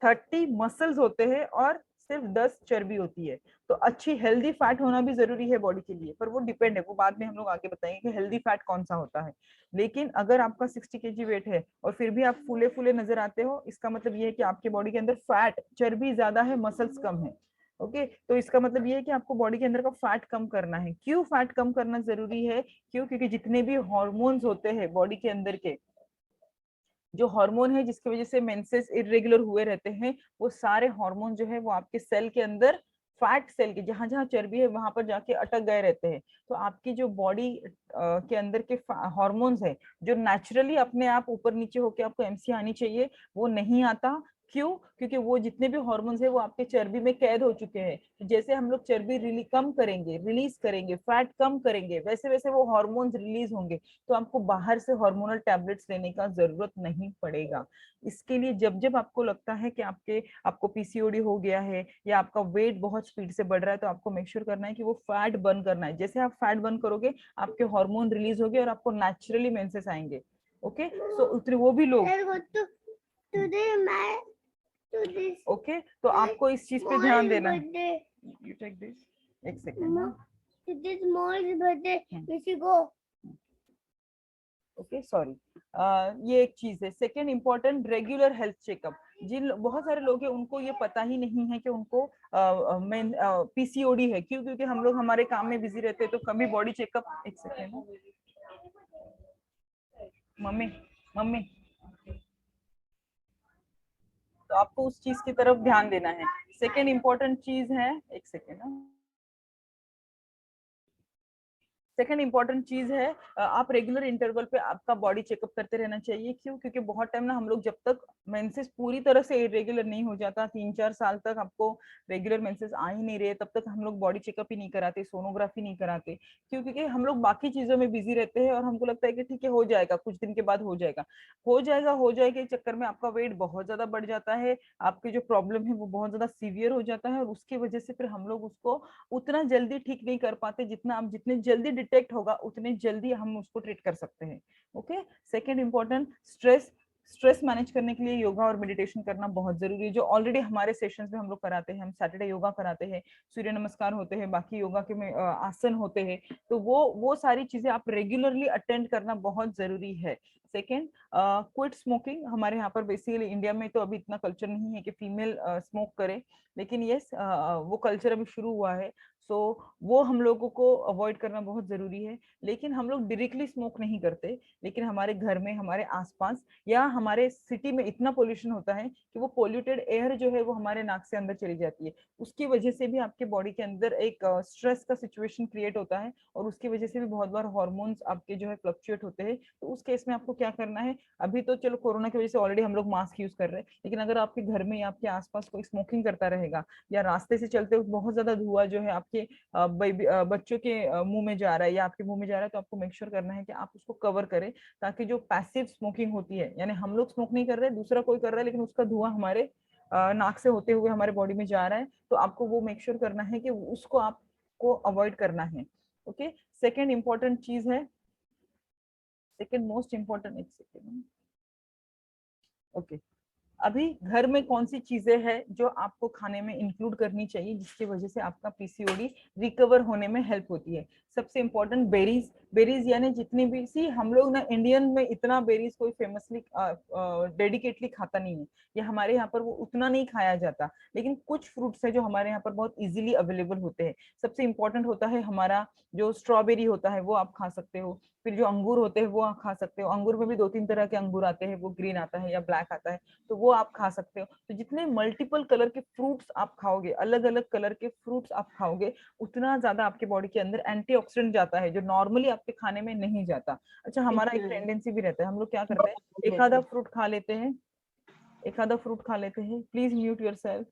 30 मसल्स होते हैं और सिर्फ 10 चर्बी होती है। तो अच्छी हेल्दी फैट होना भी जरूरी है बॉडी के लिए, पर वो डिपेंड है, वो बाद में हम लोग आगे बताएंगे कि हेल्दी फैट कौन सा होता है। लेकिन अगर आपका 60 kg वेट है और फिर भी आप फूले फूले नजर आते हो, इसका मतलब ये है कि आपके बॉडी के अंदर फैट, चर्बी ज्यादा है, मसल्स कम है। ओके, तो इसका मतलब ये है कि आपको बॉडी के अंदर का फैट कम करना है। क्यों फैट कम करना जरूरी है? क्यों? क्योंकि जितने भी हॉर्मोन्स होते हैं बॉडी के अंदर के, जो हार्मोन है जिसकी वजह से मेंसेस इरेगुलर हुए रहते हैं, वो सारे हार्मोन जो है वो आपके सेल के अंदर, फैट सेल के जहां जहां चर्बी है वहां पर जाके अटक गए रहते हैं। तो आपकी जो बॉडी के अंदर के हार्मोन्स है, जो नेचुरली अपने आप ऊपर नीचे होके आपको एमसी आनी चाहिए, वो नहीं आता। क्यों? क्योंकि वो जितने भी हार्मोन्स है वो आपके चर्बी में कैद हो चुके हैं। तो जैसे हम लोग चर्बी कम करेंगे, रिलीज करेंगे, फैट कम करेंगे, वैसे वैसे वो हार्मोन्स रिलीज होंगे। तो आपको बाहर से हार्मोनल टैबलेट्स लेने का जरूरत नहीं पड़ेगा। इसके लिए जब जब आपको लगता है कि आपको पीसीओडी हो गया है या आपका वेट बहुत स्पीड से बढ़ रहा है, तो आपको मेक श्योर करना है कि वो फैट बर्न करना है। जैसे आप फैट बर्न करोगे, आपके हार्मोन रिलीज होंगे और आपको नेचुरली मेंसेस आएंगे। ओके, सो उतने वो भी लोग, ओके, तो आपको इस चीज पे ध्यान देना है। यू टेक दिस, एक सेकेंड। ओके, सॉरी, ये एक चीज है। Second important, regular health checkup. जिन बहुत सारे लोग हैं उनको ये पता ही नहीं है कि उनको पीसीओडी है। क्यों? क्योंकि हम लोग हमारे काम में बिजी रहते हैं, तो कभी बॉडी चेकअप, एक सेकेंड मम्मी, मम्मी, तो आपको उस चीज की तरफ ध्यान देना है। सेकेंड इंपॉर्टेंट चीज है, एक सेकेंड, सेकंड इंपॉर्टेंट चीज है, आप रेगुलर इंटरवल पे आपका बॉडी चेकअप करते रहना चाहिए। क्यों? क्योंकि बहुत टाइम ना हम लोग जब तक मेंसेस पूरी तरह से इरेगुलर नहीं हो जाता, 3-4 साल तक आपको रेगुलर मेंसेस आ ही नहीं रहे, तब तक हम लोग बॉडी चेकअप ही नहीं कराते, सोनोग्राफी नहीं कराते। क्यों? क्योंकि हम लोग बाकी चीजों में बिजी रहते हैं और हमको लगता है कि ठीक है हो जाएगा, कुछ दिन के बाद हो जाएगा, हो जाएगा इस चक्कर में आपका वेट बहुत ज्यादा बढ़ जाता है, आपकी जो प्रॉब्लम है वो बहुत ज्यादा सीवियर हो जाता है, और उसकी वजह से फिर हम लोग उसको उतना जल्दी ठीक नहीं कर पाते। जितने जल्दी डिटेक्ट होगा उतने जल्दी हम उसको ट्रीट कर सकते हैं। Okay. Second important, stress manage करने के लिए योगा और मेडिटेशन करना बहुत जरूरी है, जो ऑलरेडी हमारे सेशंस में हम लोग कराते हैं। हम सैटरडे योगा कराते हैं, सूर्य नमस्कार होते हैं, बाकी योगा के में आसन होते हैं, तो वो सारी चीजें आप रेगुलरली अटेंड करना बहुत जरूरी है। Second, quit smoking. हमारे यहाँ पर बेसिकली इंडिया में तो अभी इतना कल्चर नहीं है कि फीमेल स्मोक करे, लेकिन यस वो कल्चर अभी शुरू हुआ है, सो वो हम लोगों को अवॉइड करना बहुत जरूरी है। लेकिन हम लोग डायरेक्टली स्मोक नहीं करते, लेकिन हमारे घर में, हमारे आसपास या हमारे सिटी में इतना पोल्यूशन होता है कि वो पोल्यूटेड एयर जो है वो हमारे नाक से अंदर चली जाती है, उसकी वजह से भी आपके बॉडी के अंदर एक स्ट्रेस का सिचुएशन क्रिएट होता है, और उसकी वजह से भी बहुत बार हॉर्मोन्स आपके जो है फ्लक्चुएट होते हैं। तो उस केस में आपको क्या करना है, अभी तो चलो कोरोना की वजह से ऑलरेडी हम लोग मास्क यूज कर रहे हैं, लेकिन अगर आपके घर में या आपके आसपास कोई स्मोकिंग करता रहेगा, या रास्ते से चलते हुए बहुत ज्यादा धुआं जो है आपके बच्चों के मुंह में जा रहा है या आपके मुंह में जा रहा है, तो आपको मेक श्योर करना है कि आप उसको कवर करें, ताकि जो पैसिव स्मोकिंग होती है, यानी हम लोग स्मोक नहीं कर रहे, दूसरा कोई कर रहा है, लेकिन उसका धुआं हमारे नाक से होते हुए हमारे बॉडी में जा रहा है, तो आपको वो मेक श्योर करना है कि उसको आपको अवॉइड करना है। ओके। सेकेंड इंपॉर्टेंट चीज है, सेकेंड मोस्ट इंपॉर्टेंट, एक सेकेंड। ओके। अभी घर में कौन सी चीजें हैं जो आपको खाने में इंक्लूड करनी चाहिए, जिसकी वजह से आपका पीसीओडी रिकवर होने में हेल्प होती है? सबसे इंपॉर्टेंट, बेरीज। बेरीज यानी जितनी भी, सी हम लोग ना इंडियन में इतना बेरीज कोई फेमसली डेडिकेटली खाता नहीं है, या हमारे यहाँ पर वो उतना नहीं खाया जाता, लेकिन कुछ फ्रूट्स है जो हमारे यहाँ पर बहुत इजीली अवेलेबल होते हैं। सबसे इंपॉर्टेंट होता है हमारा जो स्ट्रॉबेरी होता है, वो आप खा सकते हो। फिर जो अंगूर होते हैं वो आप खा सकते हो, अंगूर में भी 2-3 तरह के अंगूर आते हैं, वो ग्रीन आता है या ब्लैक आता है, तो वो आप खा सकते हो। तो जितने मल्टीपल कलर के फ्रूट्स आप खाओगे, अलग अलग कलर के फ्रूट्स आप खाओगे, उतना ज्यादा आपके बॉडी के अंदर एंटीऑक्सीडेंट जाता है, जो नॉर्मली आपके खाने में नहीं जाता। अच्छा, हमारा एक टेंडेंसी भी रहता है, हम लोग क्या करते हैं, एक आधा फ्रूट खा लेते हैं, एक आधा फ्रूट खा लेते हैं, प्लीज म्यूट योरसेल्फ।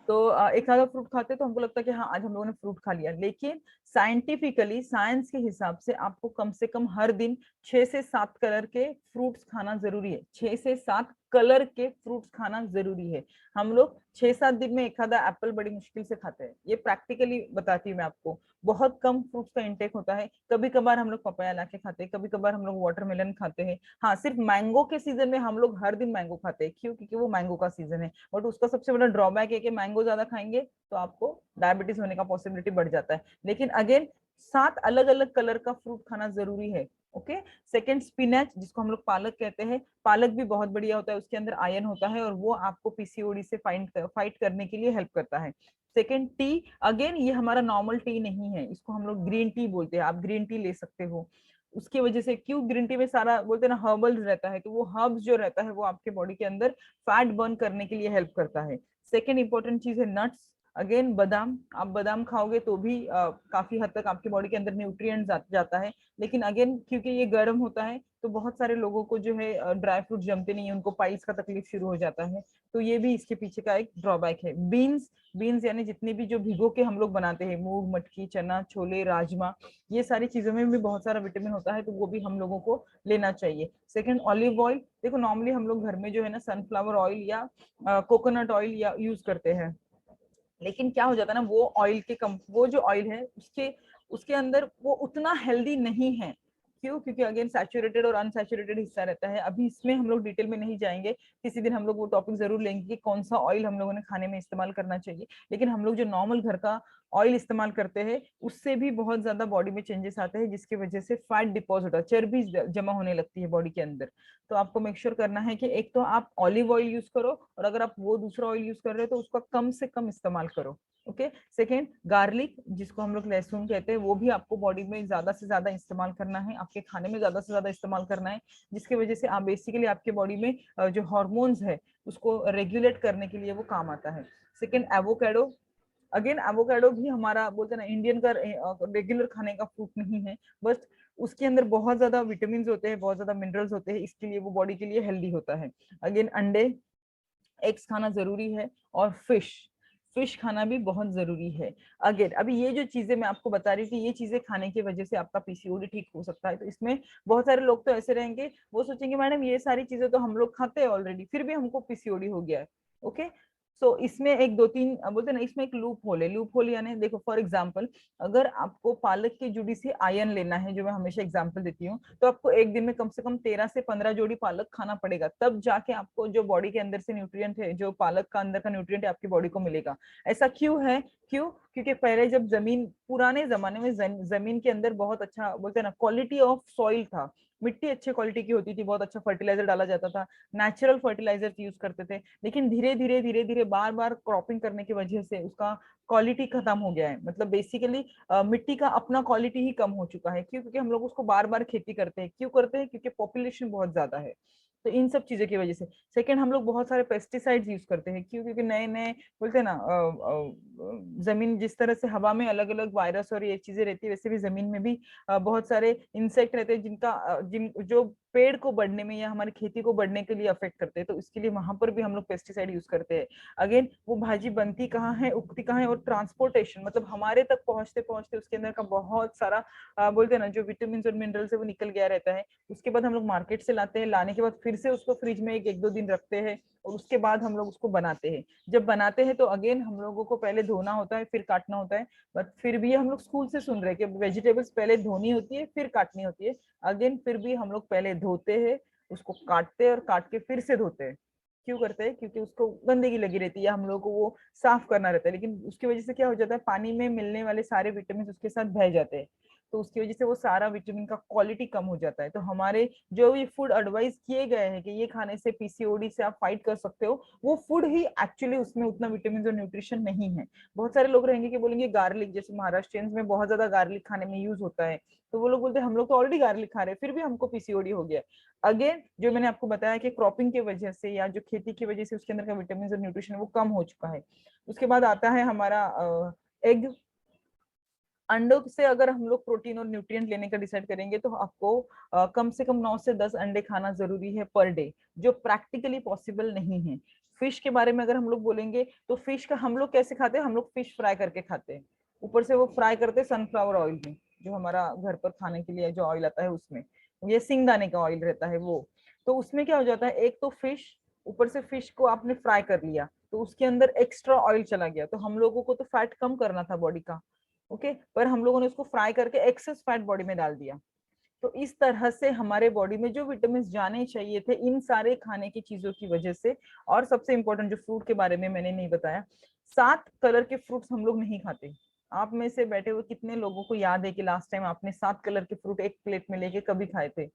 तो एक आधा फ्रूट खाते तो हमको लगता है कि हाँ आज हम लोगों ने फ्रूट खा लिया, लेकिन साइंटिफिकली, साइंस के हिसाब से आपको कम से कम हर दिन 6 से 7 कलर के फ्रूट्स खाना जरूरी है। 6 से 7 कलर के फ्रूट्स खाना जरूरी है। हम लोग 6-7 दिन में एक आधा एप्पल बड़ी मुश्किल से खाते हैं, ये प्रैक्टिकली बताती हूँ मैं आपको। बहुत कम फ्रूट्स का इंटेक होता है। कभी कभार हम लोग पपाया लाके खाते हैं, कभी कभार हम लोग वाटरमेलन खाते हैं। हाँ, सिर्फ मैंगो के सीजन में हम लोग हर दिन मैंगो खाते हैं, क्यों? क्योंकि वो मैंगो का सीजन है। बट उसका सबसे बड़ा ड्रॉबैक है कि मैंगो ज्यादा खाएंगे तो आपको डायबिटीज होने का पॉसिबिलिटी बढ़ जाता है। लेकिन अगेन 7 अलग अलग कलर का फ्रूट खाना जरूरी है। ओके। सेकेंड, स्पिनच, जिसको हम लोग पालक कहते हैं, पालक भी बहुत बढ़िया होता है, उसके अंदर आयरन होता है, और वो आपको पीसीओडी से फाइट करने के लिए हेल्प करता है। Second, T. अगेन ये हमारा नॉर्मल टी नहीं है, इसको हम लोग ग्रीन टी बोलते हैं, आप ग्रीन टी ले सकते हो। उसकी वजह से, क्यों? ग्रीन टी में सारा बोलते हैं ना हर्बल रहता है, तो वो हर्ब्स जो रहता है वो आपके बॉडी के अंदर फैट बर्न करने के लिए हेल्प करता है। सेकेंड इंपॉर्टेंट चीज है नट्स। अगेन बादाम, आप बादाम खाओगे तो भी काफी हद तक आपके बॉडी के अंदर न्यूट्रिएंट जाता है, लेकिन अगेन क्योंकि ये गर्म होता है तो बहुत सारे लोगों को जो है ड्राई फ्रूट जमते नहीं है, उनको पाइल्स का तकलीफ शुरू हो जाता है, तो ये भी इसके पीछे का एक ड्रॉबैक है। बीन्स, बीन्स यानी जितने भी जो भिगो के हम लोग बनाते हैं, मूंग, मटकी, चना, छोले, राजमा, ये सारी चीजों में भी बहुत सारा विटामिन होता है, तो वो भी हम लोगों को लेना चाहिए। Second, olive oil. देखो नॉर्मली हम लोग घर में जो है ना सनफ्लावर ऑयल या कोकोनट ऑयल या यूज करते हैं, लेकिन क्या हो जाता है ना, वो ऑयल के वो जो ऑयल है उसके उसके अंदर वो उतना हेल्दी नहीं है। क्यों? क्योंकि अगेन सैचुरेटेड और अनसैचुरेटेड हिस्सा रहता है। अभी इसमें हम लोग डिटेल में नहीं जाएंगे, किसी दिन हम लोग वो टॉपिक जरूर लेंगे कि कौन सा ऑयल हम लोगों ने खाने में इस्तेमाल करना चाहिए। लेकिन हम लोग जो नॉर्मल घर का ऑयल इस्तेमाल करते हैं उससे भी बहुत ज्यादा बॉडी में चेंजेस आते हैं, जिसकी वजह से फैट डिपॉजिट, चर्बी जमा होने लगती है बॉडी के अंदर। तो आपको मेक श्योर करना है कि एक तो आप ऑलिव ऑयल यूज करो, और अगर आप वो दूसरा ऑयल यूज कर रहे हो तो उसका कम से कम इस्तेमाल करो। ओके। सेकेंड, गार्लिक, जिसको हम लोग लहसुन कहते हैं, वो भी आपको बॉडी में ज्यादा से ज्यादा इस्तेमाल करना है, आपके खाने में ज्यादा से ज्यादा इस्तेमाल करना है, जिसकी वजह से आप बेसिकली आपके बॉडी में जो हॉर्मोन्स है उसको रेगुलेट करने के लिए वो काम आता है। Second, avocado. अगेन एवोकाडो भी हमारा बोलते हैं ना इंडियन का रेगुलर खाने का फ्रूट नहीं है, बस उसके अंदर बहुत ज्यादा विटामिन होते हैं, बहुत ज्यादा मिनरल्स होते हैं, इसके लिए वो बॉडी के लिए हेल्दी होता है। अगेन अंडे, एग्स खाना जरूरी है, और फिश, फिश खाना भी बहुत जरूरी है। अगेन अभी ये जो चीजें मैं आपको बता रही थी, ये चीजें खाने की वजह से आपका पीसीओडी ठीक हो सकता है। तो इसमें बहुत सारे लोग तो ऐसे रहेंगे, वो सोचेंगे मैडम ये सारी चीजें तो हम लोग खाते हैं ऑलरेडी, फिर भी हमको पीसीओडी हो गया है। ओके, सो इसमें एक दो तीन बोलते हैं ना, इसमें एक लूप होल है। लूप होल यानी देखो फॉर एग्जांपल, अगर आपको पालक की जुड़ी से आयन लेना है, जो मैं हमेशा एग्जांपल देती हूँ, तो आपको एक दिन में कम से कम 13 से 15 जोड़ी पालक खाना पड़ेगा, तब जाके आपको जो बॉडी के अंदर से न्यूट्रिएंट है, जो पालक का अंदर का न्यूट्रिएंट है, आपकी बॉडी को मिलेगा। ऐसा क्यों है? क्यों? क्योंकि पहले जब जमीन, पुराने जमाने में जमीन के अंदर बहुत अच्छा बोलते हैं ना क्वालिटी ऑफ सॉइल था, मिट्टी अच्छे क्वालिटी की होती थी, बहुत अच्छा फर्टिलाइजर डाला जाता था, नेचुरल फर्टिलाइजर यूज करते थे। लेकिन धीरे धीरे बार बार क्रॉपिंग करने की वजह से उसका क्वालिटी खत्म हो गया है। मतलब बेसिकली मिट्टी का अपना क्वालिटी ही कम हो चुका है। क्यों? क्योंकि हम लोग उसको बार बार खेती करते हैं। क्यों करते हैं? क्योंकि पॉपुलेशन बहुत ज्यादा है। तो इन सब चीजों की वजह से। सेकंड, हम लोग बहुत सारे पेस्टिसाइड्स यूज करते हैं। क्यों? क्योंकि नए नए बोलते हैं ना जमीन जिस तरह से हवा में अलग अलग वायरस और ये चीजें रहती है, वैसे भी जमीन में भी बहुत सारे इंसेक्ट रहते हैं, जिनका जिन जो पेड़ को बढ़ने में या हमारी खेती को बढ़ने के लिए अफेक्ट करते हैं। तो इसके लिए वहां पर भी हम लोग पेस्टिसाइड यूज करते हैं। अगेन वो भाजी बनती कहाँ है, उगती कहाँ है, और ट्रांसपोर्टेशन, मतलब हमारे तक पहुंचते पहुंचते उसके अंदर का बहुत सारा बोलते हैं ना जो विटामिन और मिनरल्स है वो निकल गया रहता है। उसके बाद हम लोग मार्केट से लाते हैं, लाने के बाद फिर से उसको फ्रिज में एक दो दिन रखते हैं, और उसके बाद हम लोग उसको बनाते हैं। जब बनाते हैं तो अगेन हम लोगों को पहले धोना होता है, फिर काटना होता है। बट फिर भी हम लोग स्कूल से सुन रहे हैं कि वेजिटेबल्स पहले धोनी होती है फिर काटनी होती है। अगेन फिर भी हम लोग पहले धोते हैं, उसको काटते हैं, और काट के फिर से धोते हैं। क्यों करते हैं? क्योंकि उसको गंदगी लगी रहती है, हम लोग को वो साफ करना रहता है। लेकिन उसकी वजह से क्या हो जाता है, पानी में मिलने वाले सारे विटामिन उसके साथ बह जाते हैं। तो उसकी वजह से वो सारा विटामिन का क्वालिटी कम हो जाता है। तो हमारे जो ये फूड एडवाइस किए गए हैं कि ये खाने से पीसीओडी से आप फाइट कर सकते हो, वो फूड ही एक्चुअली उसमें उतना विटामिन और न्यूट्रिशन नहीं है। बहुत सारे लोग रहेंगे कि बोलेंगे गार्लिक, जैसे महाराष्ट्रियंस में बहुत ज्यादा गार्लिक खाने में यूज होता है, तो वो लोग बोलते हैं हम लोग तो ऑलरेडी गार्लिक खा रहे हैं फिर भी हमको पीसीओडी हो गया। अगेन जो मैंने आपको बताया कि क्रॉपिंग की वजह से या जो खेती की वजह से उसके अंदर का विटामिन और न्यूट्रिशन वो कम हो चुका है। उसके बाद आता है हमारा एग। अंडों से अगर हम लोग प्रोटीन और न्यूट्रिएंट लेने का डिसाइड करेंगे तो आपको कम से कम 9 से 10 अंडे खाना जरूरी है पर डे, जो प्रैक्टिकली पॉसिबल नहीं है। फिश के बारे में अगर हम लोग बोलेंगे तो फिश का हम लोग कैसे खाते हैं, हम लोग फिश फ्राई करके खाते हैं। ऊपर से वो फ्राई करते हैं सनफ्लावर ऑयल में, जो हमारा घर पर खाने के लिए जो ऑयल आता है उसमें, ये सिंगदाने का ऑयल रहता है वो। तो उसमें क्या हो जाता है, एक तो फिश, ऊपर से फिश को आपने फ्राई कर लिया तो उसके अंदर एक्स्ट्रा ऑयल चला गया। तो हम लोगों को तो फैट कम करना था बॉडी का, ओके, पर हम लोगों ने उसको फ्राई करके एक्सेस फैट बॉडी में डाल दिया। तो इस तरह से हमारे बॉडी में जो विटामिन जाने चाहिए थे इन सारे खाने की चीजों की वजह से। और सबसे इंपॉर्टेंट जो फ्रूट के बारे में मैंने नहीं बताया, 7 कलर के फ्रूट्स हम लोग नहीं खाते। आप में से बैठे हुए कितने लोगों को याद है कि लास्ट टाइम आपने 7 कलर के फ्रूट एक प्लेट में लेके कभी खाए थे?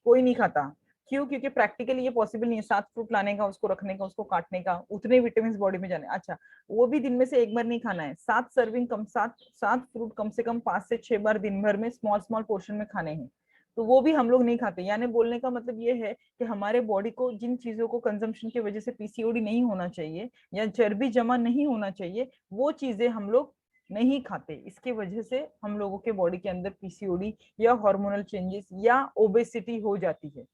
कोई नहीं खाता। क्यों? क्योंकि प्रैक्टिकली ये पॉसिबल नहीं है 7 फ्रूट लाने का, उसको रखने का, उसको काटने का, उतने विटामिन बॉडी में जाने। अच्छा, वो भी दिन में से एक बार नहीं खाना है, 7 सर्विंग कम, 7 फ्रूट कम से कम 5 से 6 बार दिन भर में स्मॉल स्मॉल पोर्शन में खाने हैं। तो वो भी हम लोग नहीं खाते। यानी बोलने का मतलब ये है कि हमारे बॉडी को जिन चीजों को कंजम्पशन की वजह से पीसीओडी नहीं होना चाहिए या चर्बी जमा नहीं होना चाहिए, वो चीजें हम लोग नहीं खाते। इसकी वजह से हम लोगों के बॉडी के अंदर पीसीओडी या हार्मोनल चेंजेस या ओबेसिटी हो जाती है,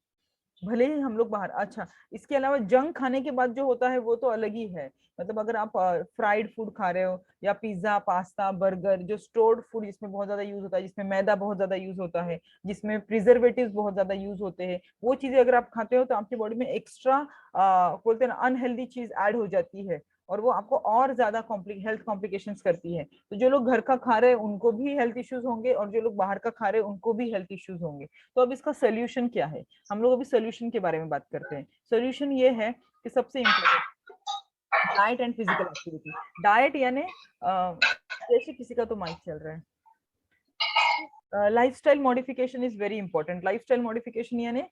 भले ही हम लोग बाहर। अच्छा, इसके अलावा जंक खाने के बाद जो होता है वो तो अलग ही है। मतलब अगर आप फ्राइड फूड खा रहे हो या पिज्जा पास्ता बर्गर, जो स्टोर्ड फूड जिसमें बहुत ज्यादा यूज होता है, जिसमें मैदा बहुत ज्यादा यूज होता है, जिसमें प्रिजर्वेटिव्स बहुत ज्यादा यूज होते हैं, वो चीजें अगर आप खाते हो तो आपकी बॉडी में एक्स्ट्रा बोलते हैं ना अनहेल्दी चीज ऐड हो जाती है, और वो आपको और ज्यादा हेल्थ कॉम्प्लिकेशंस करती है। तो जो लोग घर का खा रहे हैं उनको भी हेल्थ इश्यूज होंगे, और जो लोग बाहर का खा रहे हैं उनको भी हेल्थ इश्यूज होंगे। तो अब इसका सोल्यूशन क्या है? हम लोग अभी सोल्यूशन के बारे में बात करते हैं। सोल्यूशन ये है कि सबसे important diet and physical activity. Diet यानी जैसे किसी का तो माइक चल रहा है, lifestyle modification is very important. Lifestyle modification यानी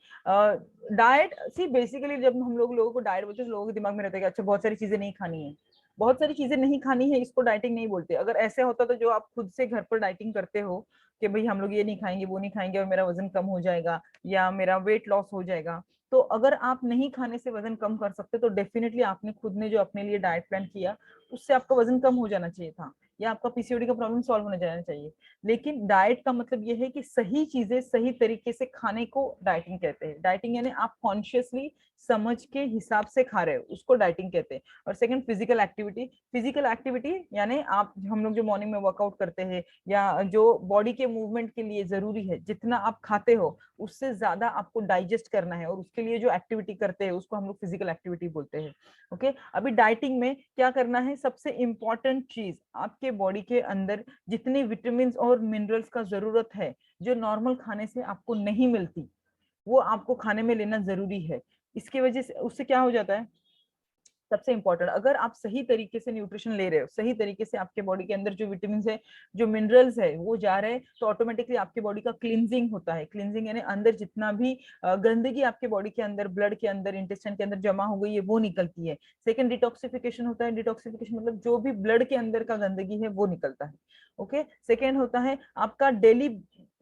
डाइट, सी बेसिकली जब हम लोगों को डाइट बोलते हैं लोगों के दिमाग में रहता है कि अच्छा बहुत सारी चीजें नहीं खानी है, बहुत सारी चीजें नहीं खानी है, इसको डाइटिंग नहीं बोलते। अगर ऐसे होता तो जो आप खुद से घर पर डाइटिंग करते हो कि भाई हम लोग ये नहीं खाएंगे वो नहीं खाएंगे और मेरा वजन कम हो जाएगा या मेरा वेट लॉस हो जाएगा, तो अगर आप नहीं खाने से वजन कम कर सकते तो डेफिनेटली आपने खुद ने जो अपने लिए डाइट प्लान किया उससे आपका वजन कम हो जाना चाहिए था, या आपका पीसीओडी का प्रॉब्लम सॉल्व होने जाना चाहिए। लेकिन डाइट का मतलब ये है कि सही चीजें सही तरीके से खाने को डाइटिंग कहते हैं। डाइटिंग यानी आप कॉन्शियसली समझ के हिसाब से खा रहे हो, उसको डाइटिंग कहते हैं। और second physical activity. Physical activity यानी आप, हम लोग जो मॉर्निंग में वर्कआउट करते हैं या जो बॉडी के मूवमेंट के लिए जरूरी है, जितना आप खाते हो उससे ज्यादा आपको डाइजेस्ट करना है, और उसके लिए जो एक्टिविटी करते हैं उसको हम लोग फिजिकल एक्टिविटी बोलते हैं। ओके, अभी डाइटिंग में क्या करना है, सबसे इंपॉर्टेंट चीज, आपके बॉडी के अंदर जितने विटामिन और मिनरल्स का जरूरत है, जो नॉर्मल खाने से आपको नहीं मिलती, वो आपको खाने में लेना जरूरी है। इसकी वजह से उससे क्या हो जाता है, सबसे इंपॉर्टेंट, अगर आप सही तरीके से न्यूट्रिशन ले रहे हो, सही तरीके से आपके बॉडी के अंदर जो विटामिन है, जो मिनरल्स है वो जा रहे हैं, तो ऑटोमेटिकली आपके बॉडी का क्लींजिंग होता है। क्लींजिंग यानी अंदर जितना भी गंदगी आपके बॉडी के अंदर, ब्लड के अंदर, इंटेस्टाइन के अंदर जमा हो गई है, वो निकलती है। सेकंड डिटॉक्सिफिकेशन होता है। डिटॉक्सिफिकेशन मतलब जो भी ब्लड के अंदर का गंदगी है वो निकलता है। ओके, सेकेंड होता है आपका डेली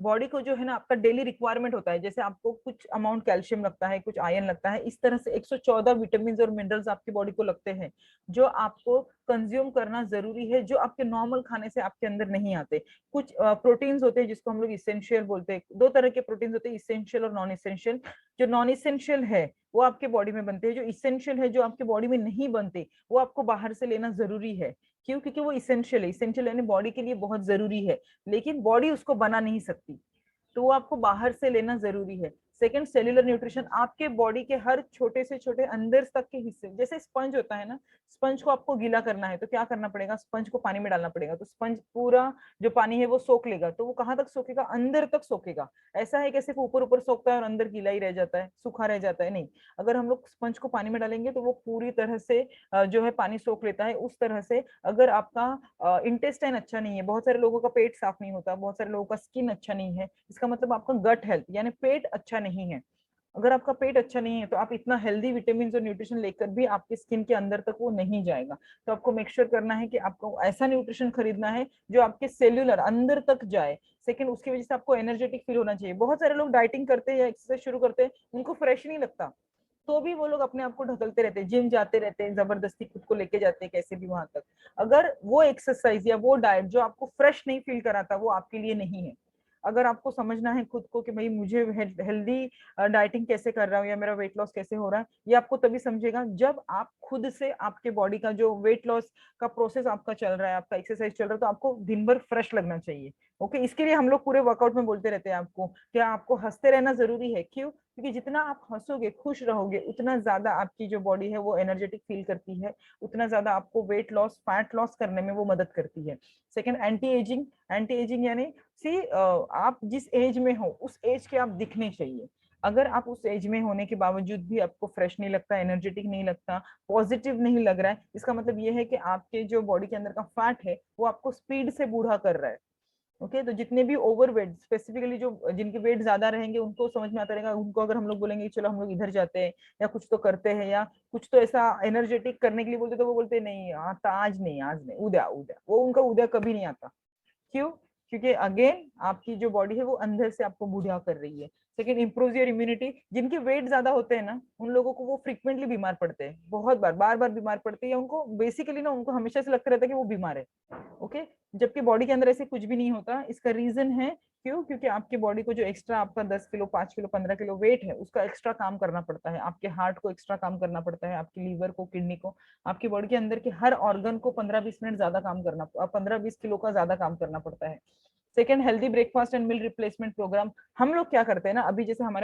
बॉडी को जो है ना, आपका डेली रिक्वायरमेंट होता है, जैसे आपको कुछ अमाउंट कैल्शियम लगता है, कुछ आयरन लगता है, इस तरह से 114 विटामिन और मिनरल्स आपकी बॉडी को लगते हैं, जो आपको कंज्यूम करना जरूरी है, जो आपके नॉर्मल खाने से आपके अंदर नहीं आते। कुछ प्रोटीन्स होते हैं जिसको हम लोग इसेंशियल बोलते हैं। दो तरह के प्रोटीन्स होते हैं, इसेंशियल और नॉन इसेंशियल। जो नॉन इसेंशियल है वो आपके बॉडी में बनते हैं, जो इसेंशियल है, जो आपके बॉडी में नहीं बनते, वो आपको बाहर से लेना जरूरी है। क्यों? क्योंकि वो इसेंशियल है। इसेंशियल यानी बॉडी के लिए बहुत जरूरी है, लेकिन बॉडी उसको बना नहीं सकती, तो वो आपको बाहर से लेना जरूरी है। Second, cellular nutrition. आपके बॉडी के हर छोटे से छोटे अंदर तक के हिस्से, जैसे स्पंज होता है ना, स्पंज को आपको गीला करना है तो क्या करना पड़ेगा, स्पंज को पानी में डालना पड़ेगा, तो स्पंज पूरा जो पानी है वो सोख लेगा। तो वो कहाँ तक सोखेगा, अंदर तक सोखेगा। ऐसा है कि सिर्फ ऊपर ऊपर सोखता है और अंदर गीला ही रह जाता है, सूखा रह जाता है, नहीं। अगर हम लोग स्पंज को पानी में डालेंगे तो वो पूरी तरह से जो है पानी सोख लेता है। उस तरह से अगर आपका इंटेस्टाइन अच्छा नहीं है, बहुत सारे लोगों का पेट साफ नहीं होता, बहुत सारे लोगों का स्किन अच्छा नहीं है, इसका मतलब आपका गट हेल्थ यानी पेट अच्छा नहीं है। अगर आपका पेट अच्छा नहीं है तो आप इतना हेल्दी विटामिन और न्यूट्रिशन लेकर भी आपके स्किन के अंदर तक वो नहीं जाएगा। तो आपको मेक श्योर करना है कि आपको ऐसा न्यूट्रिशन खरीदना है जो आपके सेल्यूलर अंदर तक जाए। सेकंड, उसकी वजह से आपको एनर्जेटिक फील होना चाहिए। बहुत सारे लोग डाइटिंग करते हैं या एक्सरसाइज शुरू करते हैं, उनको फ्रेश नहीं लगता, तो भी वो लोग अपने आप को ढकलते रहते हैं, जिम जाते रहते हैं, जबरदस्ती खुद को लेके जाते हैं कैसे भी वहां तक। अगर वो एक्सरसाइज या वो डाइट जो आपको फ्रेश नहीं फील कराता, वो आपके लिए नहीं है। अगर आपको समझना है खुद को कि भाई मुझे हेल्दी डाइटिंग कैसे कर रहा हूँ या मेरा वेट लॉस कैसे हो रहा है, ये आपको तभी समझेगा जब आप खुद से आपके बॉडी का जो वेट लॉस का प्रोसेस आपका चल रहा है, आपका एक्सरसाइज चल रहा है, तो आपको दिन भर फ्रेश लगना चाहिए। ओके, इसके लिए हम लोग पूरे वर्कआउट में बोलते रहते हैं आपको, क्या आपको हंसते रहना जरूरी है। क्यों? क्योंकि जितना आप हंसोगे, खुश रहोगे, उतना ज्यादा आपकी जो बॉडी है वो एनर्जेटिक फील करती है, उतना ज्यादा आपको वेट लॉस, फैट लॉस करने में वो मदद करती है। Second, anti ageing. Anti ageing यानी सी आप जिस एज में हो उस एज के आप दिखने चाहिए। अगर आप उस एज में होने के बावजूद भी आपको फ्रेश नहीं लगता, एनर्जेटिक नहीं लगता, पॉजिटिव नहीं लग रहा है, इसका मतलब ये है कि आपके जो बॉडी के अंदर का फैट है वो आपको स्पीड से बूढ़ा कर रहा है। ओके, तो जितने भी ओवरवेट, स्पेसिफिकली जो जिनके वेट ज्यादा रहेंगे उनको समझ में आता रहेगा। उनको अगर हम लोग बोलेंगे चलो हम लोग इधर जाते हैं या कुछ तो करते हैं या कुछ तो ऐसा एनर्जेटिक करने के लिए बोलते, तो वो बोलते नहीं आता, आज नहीं, आज नहीं, उद्या उद्या, वो उनका उद्या कभी नहीं आता। क्यों? क्योंकि अगेन आपकी जो बॉडी है वो अंदर से आपको बूढ़ा कर रही है। Second, improve your immunity. जिनके वेट ज्यादा होते हैं ना, उन लोगों को वो फ्रिक्वेंटली बीमार पड़ते हैं, बहुत बार बार बीमार पड़ते हैं, उनको बेसिकली ना, उनको हमेशा से लगता रहता है कि वो बीमार है। ओके, जबकि बॉडी के अंदर ऐसे कुछ भी नहीं होता। इसका रीजन है, क्यों? क्योंकि आपकी बॉडी को जो एक्स्ट्रा आपका 10 किलो, 5 किलो, 15 किलो वेट है, उसका एक्स्ट्रा काम करना पड़ता है। आपके हार्ट को एक्स्ट्रा काम करना पड़ता है, आपकी लीवर को, किडनी को, आपकी बॉडी के अंदर के हर ऑर्गन को 15-20 मिनट ज्यादा काम करना, 15-20 किलो का ज्यादा काम करना पड़ता है। Second, healthy breakfast and meal replacement programme. हम लोग क्या करते हैं ना, अभी जैसे हमारे